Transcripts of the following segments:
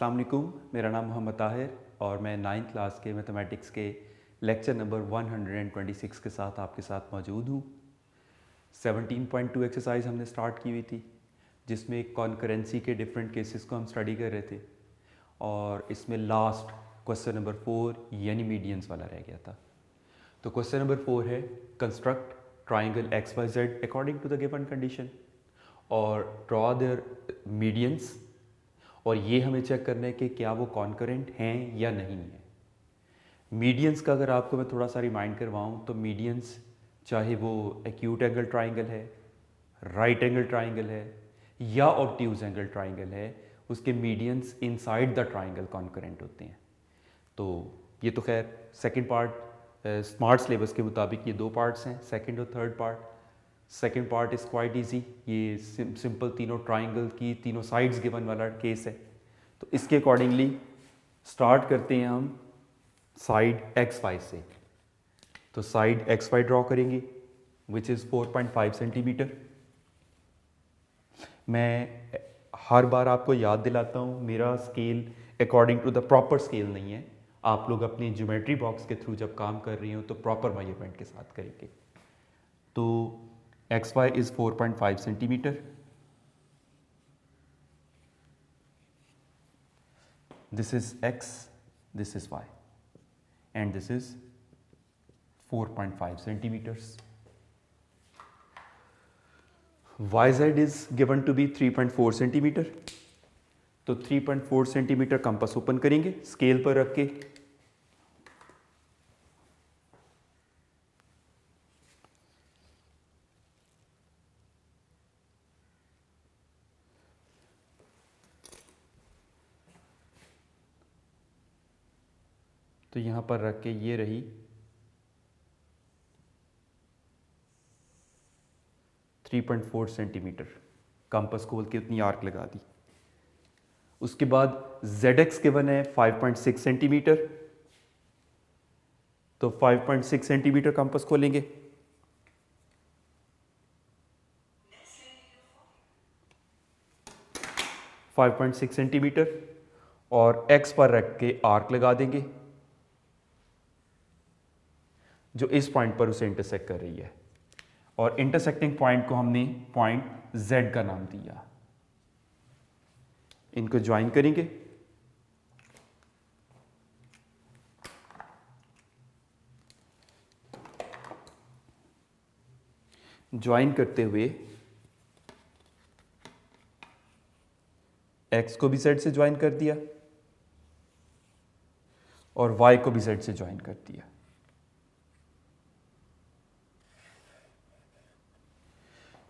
अस्सलाम वालेकुम, मेरा नाम मोहम्मद ताहिर और मैं 9th क्लास के मैथमेटिक्स के लेक्चर नंबर 126 के साथ आपके साथ मौजूद हूँ। 17.2 एक्सरसाइज हमने स्टार्ट की हुई थी जिसमें कॉन्करेंसी के डिफरेंट केसेस को हम स्टडी कर रहे थे और इसमें लास्ट क्वेश्चन नंबर 4 यानी मीडियंस वाला रह गया था। तो क्वेश्चन नंबर 4 है construct triangle X Y Z according to the given condition और ड्रॉ देयर मीडियंस, और ये हमें चेक करना है कि क्या वो कॉन्करेंट हैं या नहीं है। मीडियंस का अगर आपको मैं थोड़ा सा रिमाइंड करवाऊँ तो मीडियंस चाहे वो एक्यूट एंगल ट्राइंगल है, राइट एंगल ट्राइंगल है या ऑब्ट्यूज एंगल ट्राइंगल है, उसके medians inside the triangle concurrent होते हैं। तो ये तो खैर सेकंड पार्ट स्मार्ट सिलेबस के मुताबिक ये दो पार्ट्स हैं, सेकंड और third part. Second part is quite easy, ये सिंपल तीनों ट्राइंगल की तीनों साइड्स गिवन वाला केस है। तो इसके अकॉर्डिंगली स्टार्ट करते हैं हम साइड एक्स वाई से। तो साइड एक्स वाई ड्रॉ करेंगे विच इज़ 4.5 सेंटीमीटर। मैं हर बार आपको याद दिलाता हूँ मेरा scale according to the proper scale नहीं है। आप लोग अपनी ज्योमेट्री बॉक्स के थ्रू जब काम कर रही हो तो प्रॉपर मेजरमेंट के साथ करेंगे। तो XY is 4.5 centimeter. This is X, this is Y, and this is 4.5 centimeters. YZ is given to be 3.4 centimeter. तो 3.4 सेंटीमीटर कंपास ओपन करेंगे स्केल पर रख के। तो यहाँ पर रख के ये रही 3.4 सेंटीमीटर, कंपास खोल के उतनी आर्क लगा दी। उसके बाद ZX गिवन है 5.6 सेंटीमीटर, तो 5.6 सेंटीमीटर कंपास खोलेंगे। फाइव 5.6 सेंटीमीटर और X पर रख के आर्क लगा देंगे जो इस पॉइंट पर उसे इंटरसेक्ट कर रही है, और इंटरसेक्टिंग पॉइंट को हमने पॉइंट Z का नाम दिया। इनको ज्वाइन करेंगे। ज्वाइन करते हुए X को भी Z से ज्वाइन कर दिया और Y को भी Z से ज्वाइन कर दिया।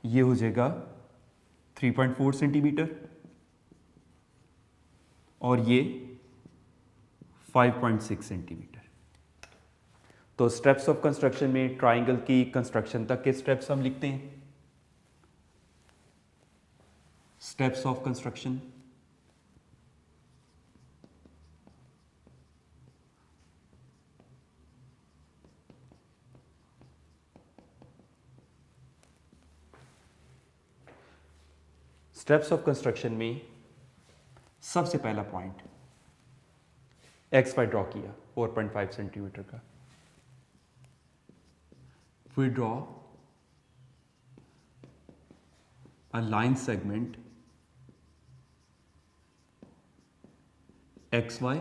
ये हो जाएगा 3.4 सेंटीमीटर और ये 5.6 सेंटीमीटर। तो स्टेप्स ऑफ कंस्ट्रक्शन में ट्राइंगल की कंस्ट्रक्शन तक के स्टेप्स हम लिखते हैं। Steps of construction, steps of construction में सबसे पहला पॉइंट एक्स वाई ड्रॉ किया 4.5 सेंटीमीटर का। We draw a line segment X Y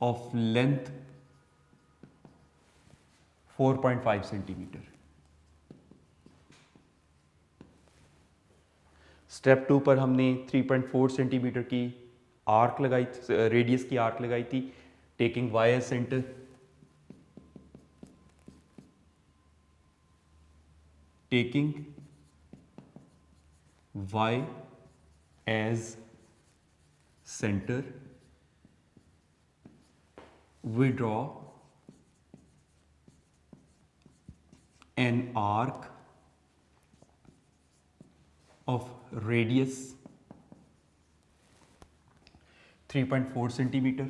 of length 4.5 centimetre. Step 2 पर हमने 3.4 सेंटीमीटर की आर्क लगाई, रेडियस की आर्क लगाई थी, taking Y as centre. Taking Y as centre we draw an arc of radius 3.4 centimetre,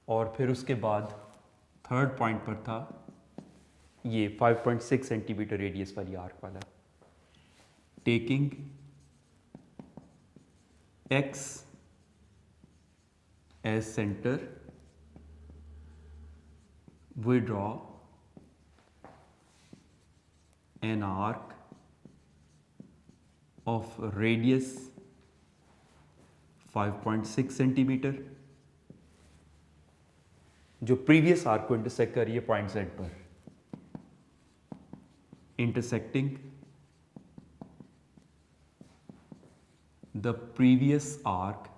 और फिर उसके बाद थर्ड पॉइंट पर था ये 5.6 सेंटीमीटर रेडियस वाली आर्क वाला। Taking X as center, we draw an arc of radius 5.6 centimetre जो प्रीवियस आर्क को इंटरसेक्ट कर रही है पॉइंट Z पर, intersecting the previous arc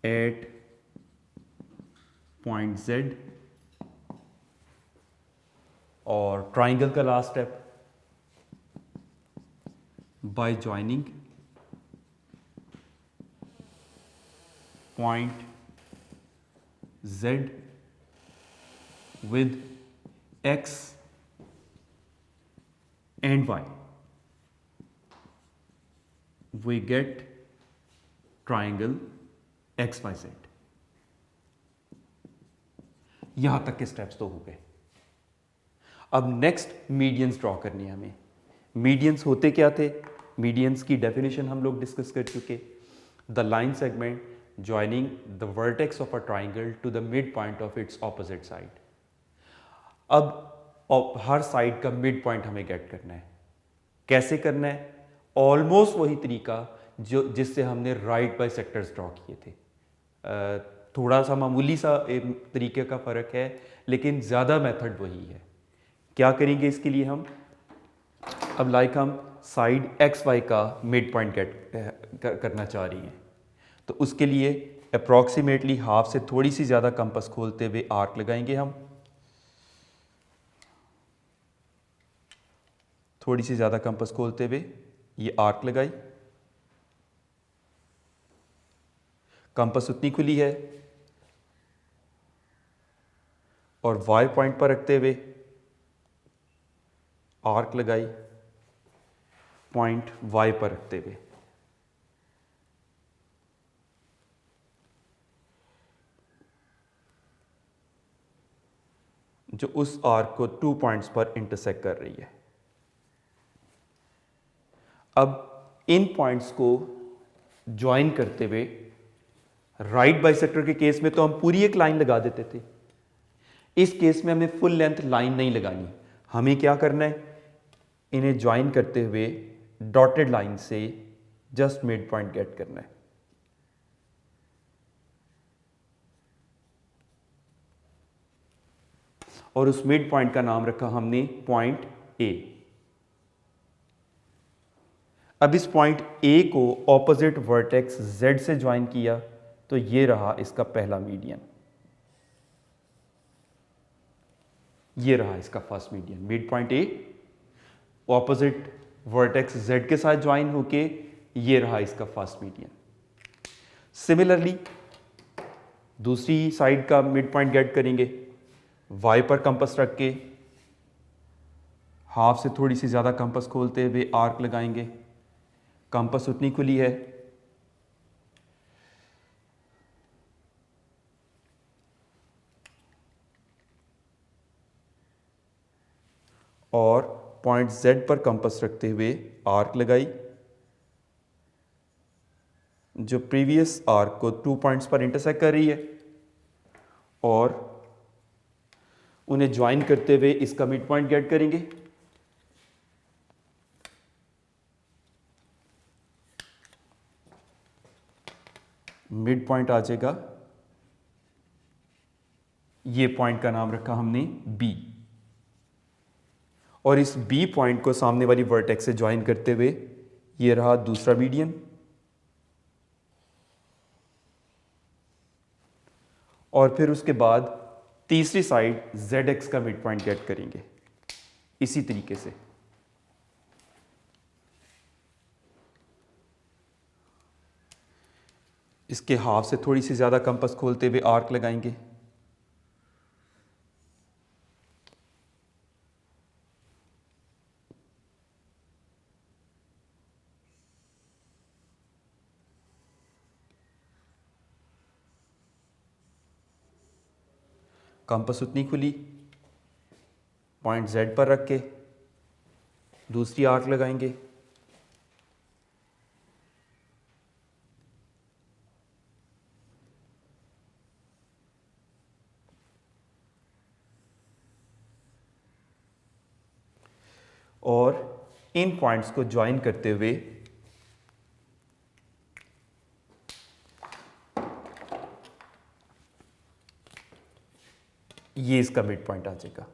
eight point Z, और ट्राइंगल का last step by joining point Z with X and Y, we get triangle XYZ। यहां तक के स्टेप्स तो हो गए। अब नेक्स्ट मीडियंस ड्रॉ करनी है हमें। मीडियंस होते क्या थे? मीडियंस की डेफिनेशन हम लोग डिस्कस कर चुके। The line segment joining the vertex of a triangle to the mid point of its opposite side. अब हर साइड का मिड पॉइंट हमें गेट करना है। कैसे करना है? ऑलमोस्ट वही तरीका जो जिससे हमने राइट बाई सेक्टर्स ड्रॉ किए थे। थोड़ा सा मामूली सा एक तरीके का फ़र्क है, लेकिन ज़्यादा मेथड वही है। क्या करेंगे इसके लिए हम? अब लाइक हम साइड एक्स वाई का मिड पॉइंट गेट करना चाह रही हैं, तो उसके लिए अप्रॉक्सीमेटली हाफ से थोड़ी सी ज़्यादा कंपास खोलते हुए आर्क लगाएंगे हम। थोड़ी सी ज़्यादा कंपास खोलते हुए ये आर्क लगाई। कंपास उतनी खुली है और वाई पॉइंट पर रखते हुए आर्क लगाई, पॉइंट वाई पर रखते हुए। जो उस आर्क को 2 पॉइंट्स पर इंटरसेक्ट कर रही है। अब इन पॉइंट्स को ज्वाइन करते हुए राइट बाइसेक्टर के केस में तो हम पूरी एक लाइन लगा देते थे। इस केस में हमें फुल लेंथ लाइन नहीं लगानी। हमें क्या करना है? इन्हें ज्वाइन करते हुए डॉटेड लाइन से जस्ट मिड पॉइंट गेट करना है। और उस मिड पॉइंट का नाम रखा हमने पॉइंट ए। अब इस पॉइंट ए को ऑपोजिट वर्टेक्स Z से ज्वाइन किया, तो ये रहा इसका पहला मीडियन। ये रहा इसका first median. Mid point A opposite vertex Z के साथ ज्वाइन होके ये रहा इसका फर्स्ट मीडियन। सिमिलरली दूसरी साइड का मिड पॉइंट गेट करेंगे। Y पर कंपास रख के हाफ से थोड़ी सी ज़्यादा कंपास खोलते हुए आर्क लगाएंगे। कंपास उतनी खुली है और पॉइंट Z पर कंपास रखते हुए आर्क लगाई, जो प्रीवियस आर्क को 2 पॉइंट्स पर इंटरसेक्ट कर रही है, और उन्हें ज्वाइन करते हुए इसका मिड पॉइंट गेट करेंगे। मिड पॉइंट आ जाएगा, ये पॉइंट का नाम रखा हमने B, और इस B पॉइंट को सामने वाली वर्टेक्स से ज्वाइन करते हुए ये रहा दूसरा मीडियन। और फिर उसके बाद तीसरी साइड ZX का मिड पॉइंट गेट करेंगे इसी तरीके से। इसके हाफ से थोड़ी सी ज़्यादा कंपास खोलते हुए आर्क लगाएंगे। कंपास उतनी खुली, पॉइंट Z पर रख के दूसरी आर्क लगाएंगे। और इन पॉइंट्स को ज्वाइन करते हुए ये इसका मिड पॉइंट आ जाएगा।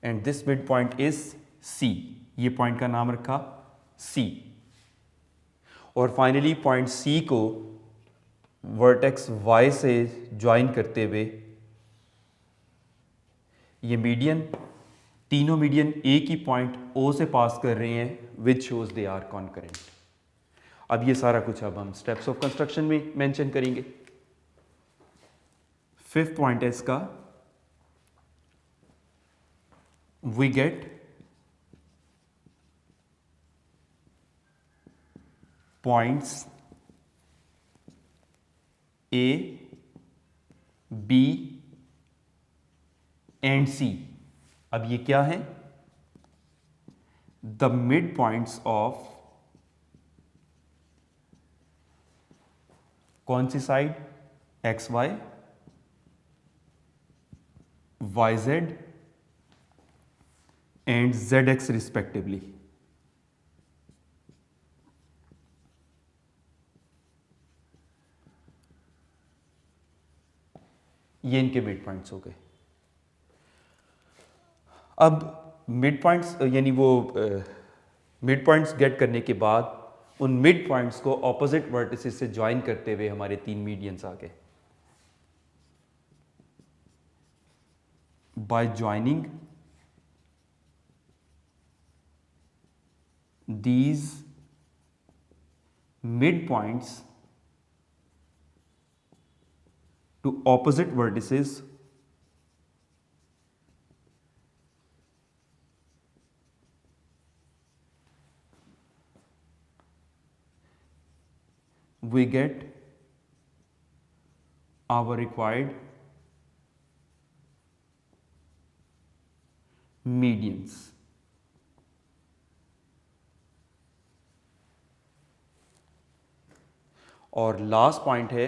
And this mid point is C, ये पॉइंट का नाम रखा सी। और फाइनली पॉइंट सी को वर्टेक्स वाई से ज्वाइन करते हुए ये मीडियन, तीनों मीडियन एक ही पॉइंट ओ से पास कर रहे हैं which shows they are concurrent. अब ये सारा कुछ अब हम स्टेप्स ऑफ कंस्ट्रक्शन में मेंशन करेंगे। फिफ्थ पॉइंट है इसका, we get points A, B and C. अब ये क्या है? द मिड पॉइंट्स ऑफ कौन सी side? X Y, Y Z and Z X respectively. ये इनके मिड पॉइंट्स हो गए। अब मिड पॉइंट्स यानी वो मिड पॉइंट्स गेट करने के बाद उन मिड पॉइंट्स को ऑपोजिट वर्टिसेस से ज्वाइन करते हुए हमारे तीन मीडियंस आ गए। By joining these midpoints to opposite vertices, we get our required medians. और लास्ट पॉइंट है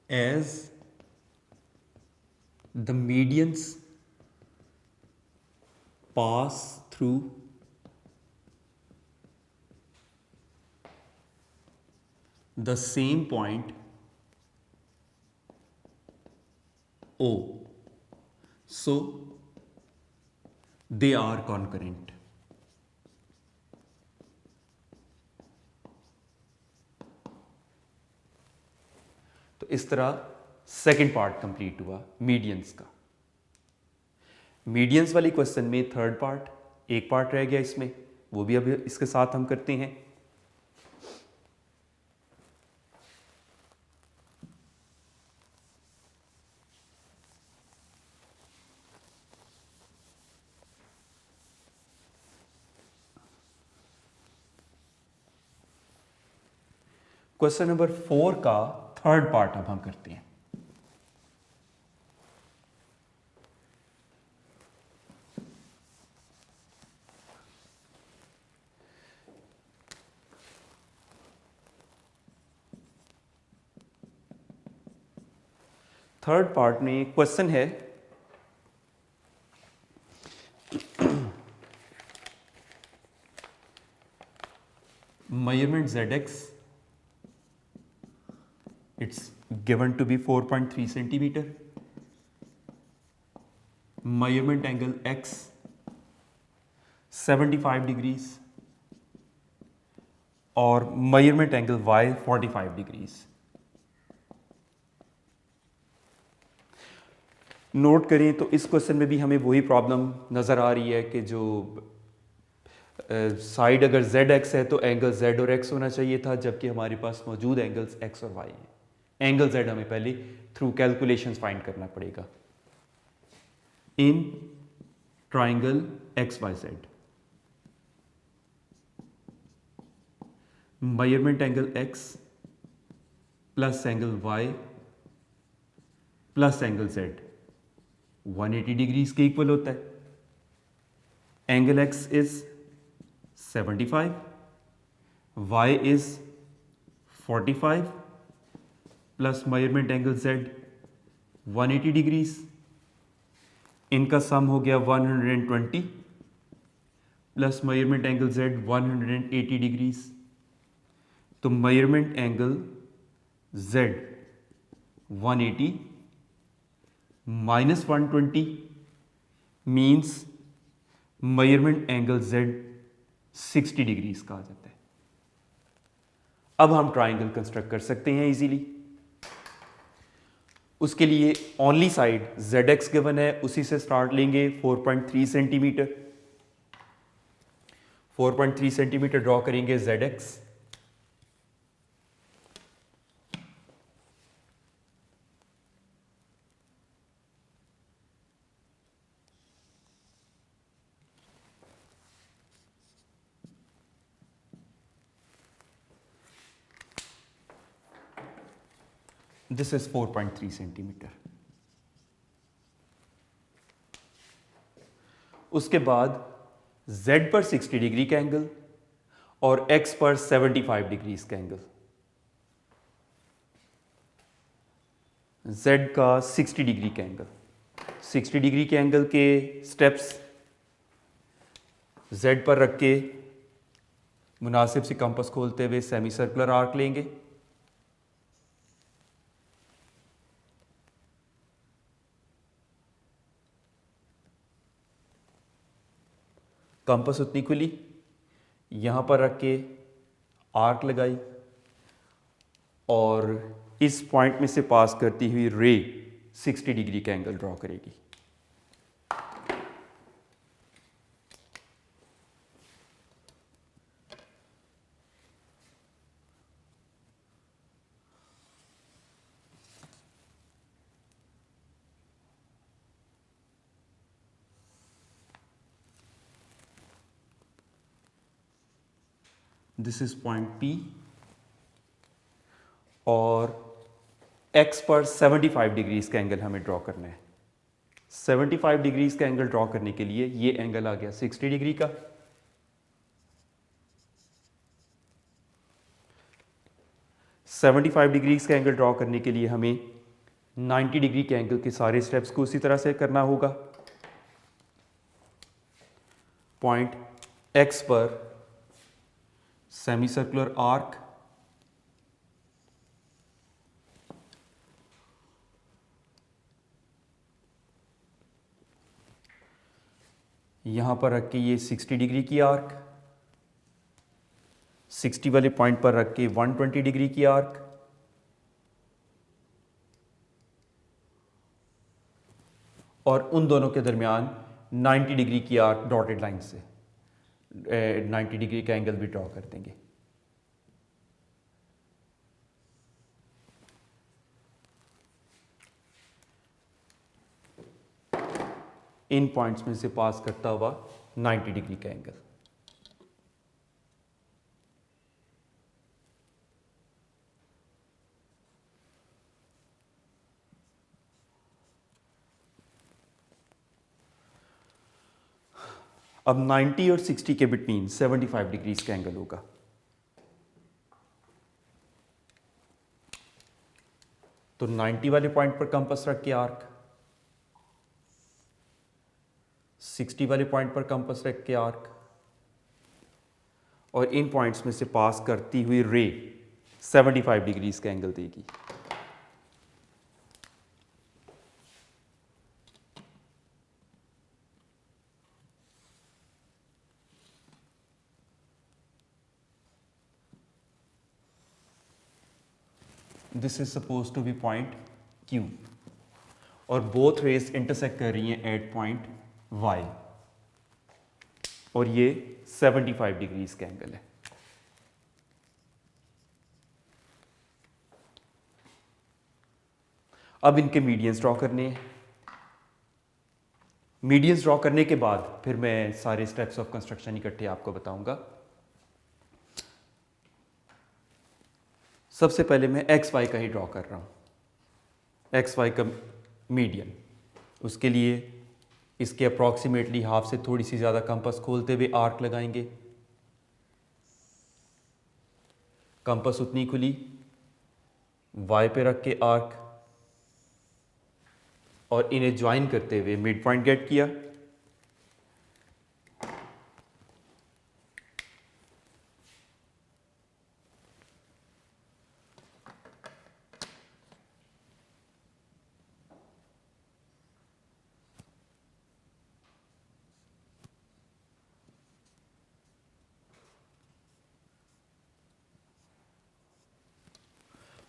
as the medians pass through the same point O, so they are concurrent. तो इस तरह सेकंड पार्ट कंप्लीट हुआ medians का। Medians वाली question में third part, एक पार्ट रह गया इसमें, वो भी अभी इसके साथ हम करते हैं। क्वेश्चन नंबर 4 का थर्ड पार्ट अब हम करते हैं। थर्ड पार्ट में क्वेश्चन है measurement zx, it's given to be 4.3 centimeter, measurement angle x 75 degrees और measurement angle y 45 degrees। Note करें तो इस क्वेश्चन में भी हमें वही प्रॉब्लम नज़र आ रही है कि जो साइड अगर जेड एक्स है तो एंगल जेड और एक्स होना चाहिए था, जबकि हमारे पास मौजूद एंगल्स एक्स और वाई हैं। एंगल जेड हमें पहले थ्रू कैलकुलेशंस फाइंड करना पड़ेगा in triangle X Y Z. Measurement angle X plus angle Y plus angle Z 180 degrees के इक्वल होता है। Angle x is 75, y is 45 plus measurement angle z 180 degrees, इनका sum हो गया 120 plus measurement angle z 180 degrees. तो measurement angle z 180 minus 120 means measurement angle z 60 degrees का आ जाता है। अब हम ट्राइंगल कंस्ट्रक्ट कर सकते हैं इजीली। उसके लिए ओनली साइड ZX गिवन है, उसी से स्टार्ट लेंगे। 4.3 सेंटीमीटर 4.3 सेंटीमीटर ड्रॉ करेंगे ZX। This is 4.3 centimetre. उसके बाद Z पर 60 डिग्री का एंगल और X पर 75 डिग्रीज का एंगल। Z का 60 डिग्री का एंगल, 60 डिग्री के एंगल के स्टेप्स Z पर रख के मुनासिब सी कंपास खोलते हुए सेमी सर्कुलर आर्क लेंगे। कंपास उतनी खुली, यहाँ पर रख के आर्क लगाई और इस पॉइंट में से पास करती हुई रे 60 डिग्री का एंगल ड्रॉ करेगी। दिस इज पॉइंट P और X पर 75 डिग्रीज का एंगल हमें ड्रॉ करना है। 75 डिग्रीज का एंगल ड्रॉ करने के लिए ये एंगल आ गया 60 डिग्री का। सेवेंटी फाइव डिग्रीज का एंगल ड्रॉ करने के लिए हमें 90 डिग्री के एंगल के सारे स्टेप्स को उसी तरह से करना होगा। पॉइंट X पर सेमी सर्कुलर आर्क, यहां पर रख के ये 60 डिग्री की आर्क, 60 वाले पॉइंट पर रख के 120 डिग्री की आर्क, और उन दोनों के दरमियान 90 डिग्री की आर्क डॉटेड लाइन से 90 डिग्री का एंगल भी ड्रॉ कर देंगे। इन पॉइंट्स में से पास करता हुआ 90 डिग्री का एंगल। अब 90 और 60 के बिटवीन 75 डिग्रीज का एंगल होगा। तो 90 वाले पॉइंट पर कंपास रख के आर्क, 60 वाले पॉइंट पर कंपास रख के आर्क, और इन पॉइंट्स में से पास करती हुई रे 75 डिग्रीज का एंगल देगी। This is suppose to be point Q और बोथ रेज इंटरसेक्ट कर रही हैं एट पॉइंट Y और ये 75 डिग्रीज का एंगल है। अब इनके मीडियंस ड्रॉ करने हैं। मीडियंस ड्रॉ करने के बाद फिर मैं सारे स्टेप्स ऑफ कंस्ट्रक्शन इकट्ठे आपको बताऊंगा। सबसे पहले मैं एक्स वाई का ही ड्रॉ कर रहा हूं, एक्स वाई का मीडियन। उसके लिए इसके अप्रॉक्सीमेटली हाफ से थोड़ी सी ज़्यादा कंपास खोलते हुए आर्क लगाएंगे। कंपास उतनी खुली, वाई पे रख के आर्क, और इन्हें ज्वाइन करते हुए मिड पॉइंट गेट किया।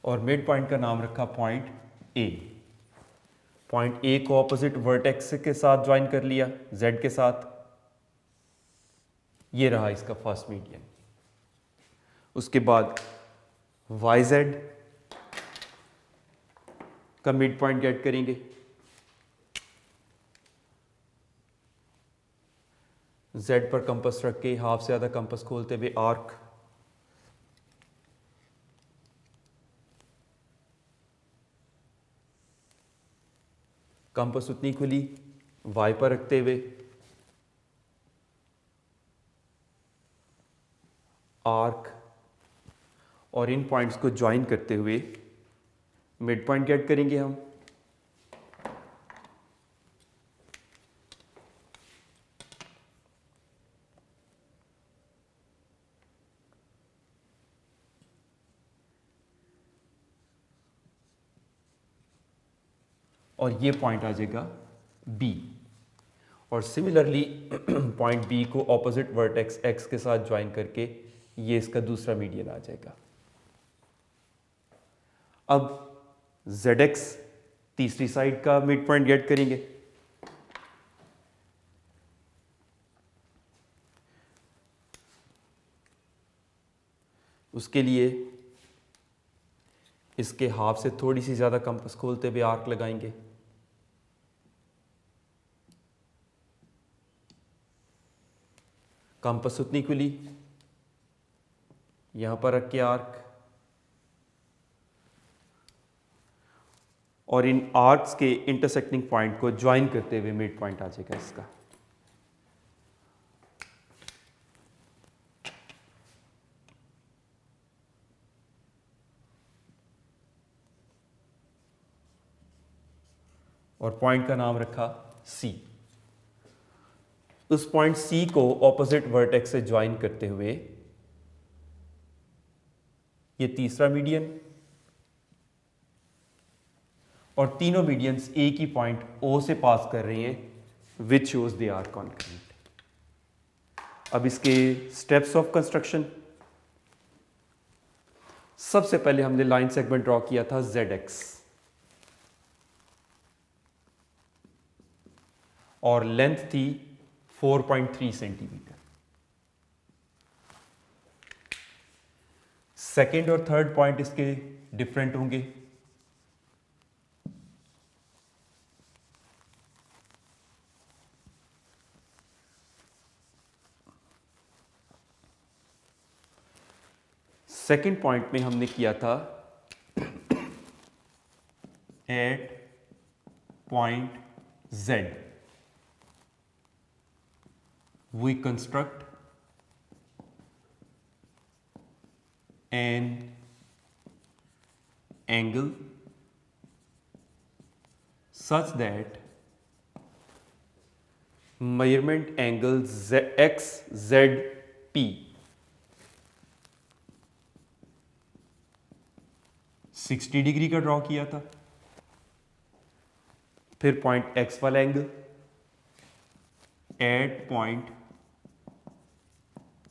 और मिड पॉइंट का नाम रखा पॉइंट ए। पॉइंट ए को ऑपोजिट वर्टेक्स के साथ ज्वाइन कर लिया, जेड के साथ। ये रहा इसका फर्स्ट मीडियन। उसके बाद वाई जेड का मिड पॉइंट गेट करेंगे। जेड पर कंपास रख के हाफ से ज़्यादा कंपास खोलते हुए आर्क, कंपास उतनी खुली, वाई पर रखते हुए आर्क, और इन पॉइंट्स को ज्वाइन करते हुए मिड पॉइंट गेट करेंगे हम। और ये पॉइंट आ जाएगा बी। और सिमिलरली पॉइंट बी को ऑपोजिट वर्टेक्स एक्स के साथ ज्वाइन करके ये इसका दूसरा मीडियन आ जाएगा। अब जेड एक्स तीसरी साइड का मिड पॉइंट गेट करेंगे। उसके लिए इसके हाफ से थोड़ी सी ज़्यादा कंपास खोलते हुए आर्क लगाएंगे। कंपास उतनी खुली, यहां पर रख के आर्क, और इन आर्क्स के इंटरसेक्टिंग पॉइंट को ज्वाइन करते हुए मिड पॉइंट आ जाएगा इसका। और पॉइंट का नाम रखा सी। उस पॉइंट सी को ऑपोजिट वर्टेक्स से ज्वाइन करते हुए ये तीसरा मीडियन, और तीनों मीडियंस एक ही पॉइंट ओ से पास कर रही हैं, which shows they are concurrent. अब इसके स्टेप्स ऑफ कंस्ट्रक्शन, सबसे पहले हमने लाइन सेगमेंट ड्रॉ किया था जेड एक्स, और लेंथ थी 4.3 सेंटीमीटर। सेकेंड और थर्ड पॉइंट इसके डिफरेंट होंगे। सेकेंड पॉइंट में हमने किया था at point Z we construct an angle such that measurement angle XZP 60 degree का ड्रॉ किया था। फिर पॉइंट X वाला angle at point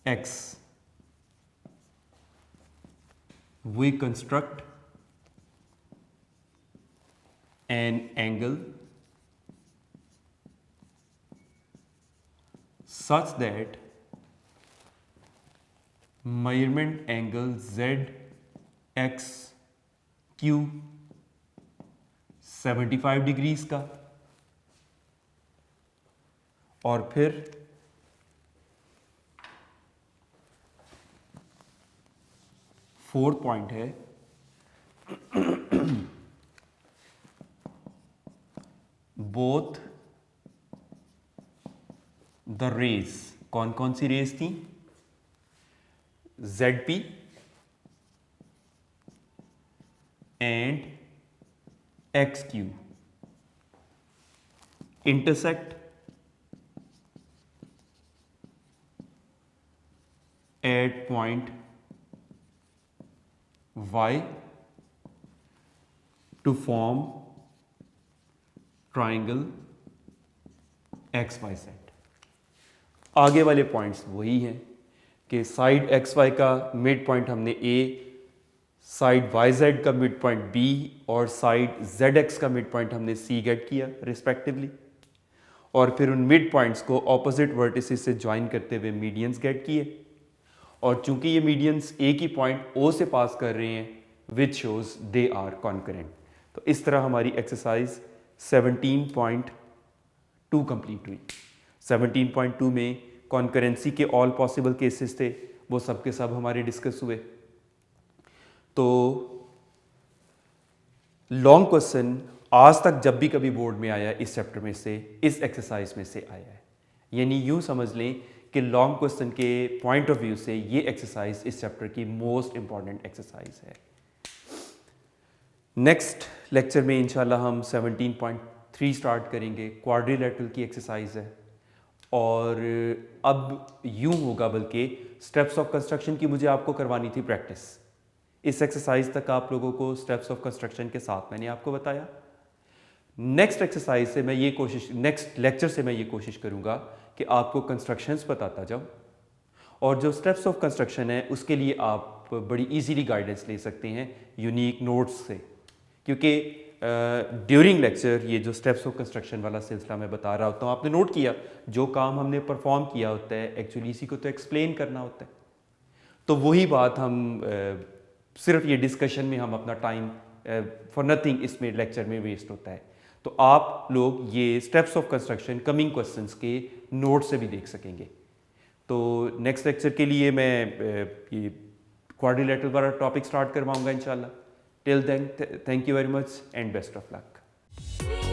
X we construct an angle such that measurement angle ZXQ 75 degrees का। और फिर फोर्थ पॉइंट है both the raise, कौन कौन सी रेज थी? ZP and XQ intersect at point Y to form triangle XYZ। आगे वाले points वही हैं कि साइड XY का मिड पॉइंट हमने A, साइड YZ का मिड पॉइंट B और साइड ZX का मिड पॉइंट हमने C गेट किया रिस्पेक्टिवली, और फिर उन मिड पॉइंट्स को ऑपोजिट वर्टिसेस से ज्वाइन करते हुए मीडियंस गेट किए, और चूंकि ये मीडियंस एक ही पॉइंट O से पास कर रहे हैं which shows they are concurrent. तो इस तरह हमारी एक्सरसाइज 17.2 कंप्लीट हुई। 17.2 में कॉन्करेंसी के ऑल पॉसिबल केसेस थे, वो सब के सब हमारे डिस्कस हुए। तो लॉन्ग क्वेश्चन आज तक जब भी कभी बोर्ड में आया इस चैप्टर में से, इस एक्सरसाइज में से आया है, यानी यूं समझ लें कि लॉन्ग क्वेश्चन के पॉइंट ऑफ व्यू से ये एक्सरसाइज इस चैप्टर की मोस्ट इंपॉर्टेंट एक्सरसाइज है। नेक्स्ट लेक्चर में इंशाल्लाह हम 17.3 स्टार्ट करेंगे, क्वाड्रिलेटरल की एक्सरसाइज है। और अब यूं होगा, बल्कि स्टेप्स ऑफ कंस्ट्रक्शन की मुझे आपको करवानी थी प्रैक्टिस। इस एक्सरसाइज तक आप लोगों को स्टेप्स ऑफ कंस्ट्रक्शन के साथ मैंने आपको बताया। नेक्स्ट एक्सरसाइज से मैं ये कोशिश, नेक्स्ट लेक्चर से मैं ये कोशिश करूंगा कि आपको कंस्ट्रक्शंस बताता जाऊं, और जो स्टेप्स ऑफ कंस्ट्रक्शन है उसके लिए आप बड़ी इजीली गाइडेंस ले सकते हैं यूनिक नोट्स से, क्योंकि ड्यूरिंग लेक्चर ये जो स्टेप्स ऑफ कंस्ट्रक्शन वाला सिलसिला मैं बता रहा होता हूँ, आपने नोट किया जो काम हमने परफॉर्म किया होता है, एक्चुअली इसी को तो एक्सप्लेन करना होता है। तो वही बात हम सिर्फ ये डिस्कशन में हम अपना टाइम फॉर नथिंग इसमें लेक्चर में वेस्ट होता है। तो आप लोग ये steps of construction coming questions के नोट से भी देख सकेंगे। तो नेक्स्ट लेक्चर के लिए मैं ये क्वाड्रिलेटरल वाला टॉपिक स्टार्ट करवाऊंगा इंशाल्लाह। Till then, thank you very much and best of luck.